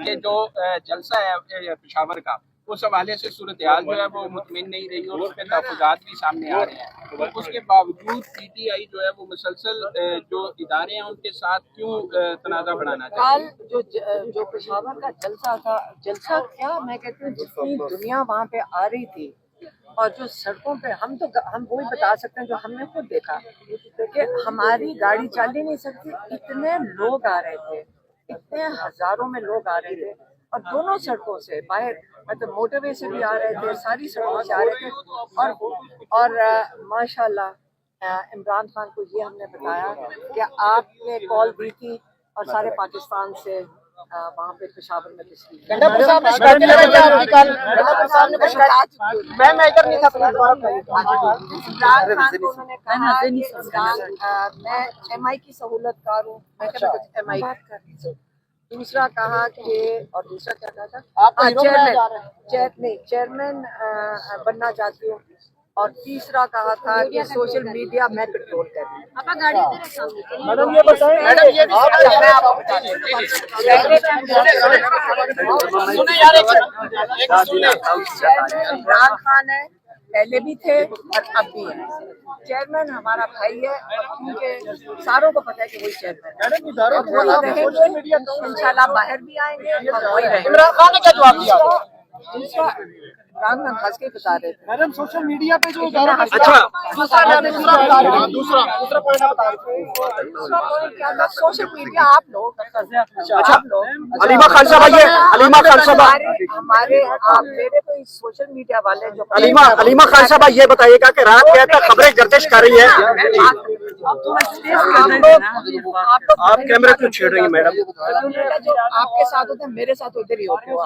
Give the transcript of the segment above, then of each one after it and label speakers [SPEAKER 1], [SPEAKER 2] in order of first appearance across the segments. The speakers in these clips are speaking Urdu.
[SPEAKER 1] کہ جو جلسہ ہے پشاور کا اس حوالے سے صورتحال جو ہے وہ مطمئن نہیں رہی اور اس پہ تحفظات بھی سامنے آ رہے ہیں. اس کے باوجود پی ٹی آئی جو ہے وہ مسلسل جو ادارے ہیں ان کے ساتھ کیوں تنازع بڑھانا چاہتے ہیں؟
[SPEAKER 2] جو پشاور کا جلسہ تھا، جلسہ کیا میں کہتی ہوں جتنی دنیا وہاں پہ آ رہی تھی اور جو سڑکوں پہ ہم وہی بتا سکتے ہیں جو ہم نے خود دیکھا کہ ہماری گاڑی چل ہی نہیں سکتی، اتنے لوگ آ رہے تھے، اتنے ہزاروں میں لوگ آ رہے تھے اور دونوں سڑکوں سے باہر مطلب موٹر وے سے بھی آ رہے تھے، ساری سڑکوں سے آ رہے تھے اور ماشاء اللہ عمران خان کو یہ ہم نے بتایا کہ آپ نے کال دی تھی اور سارے پاکستان سے وہاں پہ پشاور میں تشریف میں ایم آئی کی سہولت کار ہوں، میں ایم آئی دوسرا کہا کہ اور دوسرا کیا کہا تھا چیئرمین بننا چاہتی ہوں اور تیسرا کہا تھا کہ سوشل میڈیا میں کنٹرول عمران خان ہے، پہلے بھی تھے اور اب بھی ہیں. چیئرمین ہمارا بھائی ہے کیونکہ ساروں کو پتہ ہے کہ وہی چیئرمین اور وہی رہیں گے انشاءاللہ، باہر بھی آئیں گے اور وہی رہیں گے.
[SPEAKER 3] عمران خان نے کیا جواب دیا؟
[SPEAKER 2] دوسرا عمران خان ہنس کے بتا رہے تھے
[SPEAKER 3] میڈم سوشل میڈیا پہ جو
[SPEAKER 2] دوسرا پوائنٹ کیا تھا؟ سوشل میڈیا آپ لوگ
[SPEAKER 3] علیمہ خان صاحبہ
[SPEAKER 2] ہمارے میرے تو سوشل میڈیا والے جو
[SPEAKER 3] علیمہ خان صاحبہ یہ بتائیے گا کہ رات کیا تک خبریں گردش کر رہی ہیں، آپ کیمرے کیوں چھیڑ رہی ہیں میڈم؟
[SPEAKER 2] جو آپ کے ساتھ ہوتے ہیں میرے ساتھ ادھر ہی ہوتے ہو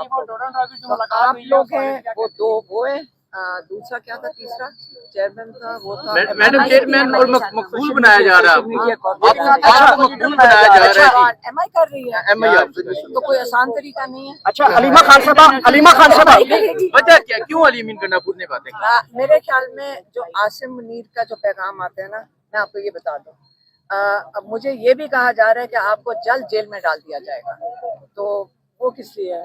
[SPEAKER 2] آپ لوگ ہیں، وہ دو وہ ہیں. دوسرا کیا تھا؟ تیسرا چیئرمین تھا، وہ تھا
[SPEAKER 1] میڈم چیئرمین اور مقبول بنایا جا رہا
[SPEAKER 2] ایم آئی کر رہی ہے تو کوئی آسان طریقہ نہیں ہے.
[SPEAKER 3] اچھا علیمہ خان صاحبہ
[SPEAKER 1] وجہ کیا کیوں علیم گنڈاپور نے باتیں کی؟
[SPEAKER 2] میرے خیال میں جو عاصم منیر کا جو پیغام آتا ہے نا، میں آپ کو یہ بتا دوں، اب مجھے یہ بھی کہا جا رہا ہے کہ آپ کو جلد جیل میں ڈال دیا جائے گا، تو وہ کس لیے ہے؟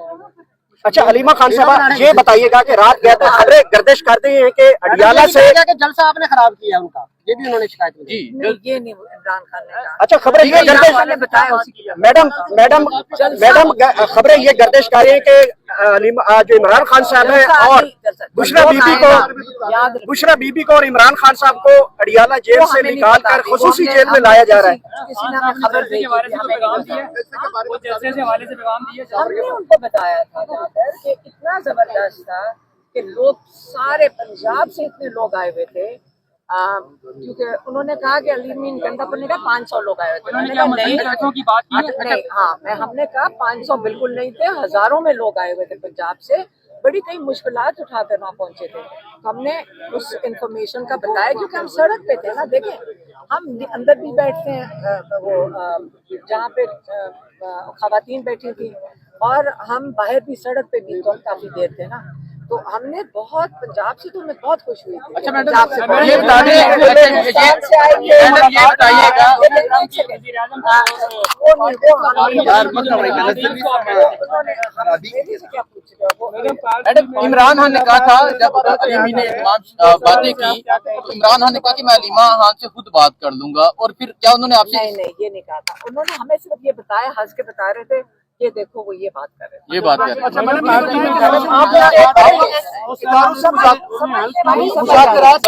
[SPEAKER 3] اچھا علیمہ خان صاحبہ یہ بتائیے گا کہ رات گیا تھا خبریں گردش کرتے ہیں کہ اڈیالہ سے
[SPEAKER 4] جلسہ آپ نے خراب کیا ان کا، یہ بھی انہوں نے شکایت کی.
[SPEAKER 2] نہیں، یہ نہیں عمران خان نے کہا.
[SPEAKER 3] اچھا خبریں یہ گردش
[SPEAKER 2] بتایا
[SPEAKER 3] میڈم خبریں یہ گردش کر رہی ہیں کہ جو عمران خان صاحب ہیں اور بشرا بی بی کو اور عمران خان صاحب کو اڈیالہ جیل سے نکال کر خصوصی جیل میں لایا جا رہا ہے.
[SPEAKER 2] کسی نے ہمیں خبر دی، ہم نے ان کو بتایا تھا کہ اتنا زبردست تھا کہ لوگ سارے پنجاب سے اتنے لوگ آئے ہوئے تھے، کیونکہ انہوں نے کہا کہ علیم گنڈاپور نے کہا 500 لوگ آئے ہوئے تھے. ہم نے کہا 500 بالکل نہیں تھے، ہزاروں میں لوگ آئے ہوئے تھے پنجاب سے، بڑی کئی مشکلات اٹھا کر وہاں پہنچے تھے. ہم نے اس انفارمیشن کا بتایا کیونکہ ہم سڑک پہ تھے نا. دیکھیں ہم اندر بھی بیٹھتے ہیں، وہ جہاں پہ خواتین بیٹھی تھی، اور ہم باہر بھی سڑک پہ بھی تو ہم کافی دیر تھے نا. تو ہم نے بہت پنجاب سے تو ہمیں بہت خوش ہوئی تھی. پنجاب سے
[SPEAKER 1] عمران خان نے کہا تھا جب علیمی نے باتیں کی تو عمران خان نے کہا کہ میں علیمہ خان سے خود بات کر لوں گا، اور پھر کیا انہوں نے آپ سے؟
[SPEAKER 2] نہیں یہ نہیں کہا تھا. انہوں نے ہمیں صرف یہ بتایا، ہنس کے بتا رہے تھے یہ دیکھو وہ یہ بات کر رہے تھے.
[SPEAKER 1] یہ بات کر
[SPEAKER 3] اچھا
[SPEAKER 2] مذاکرات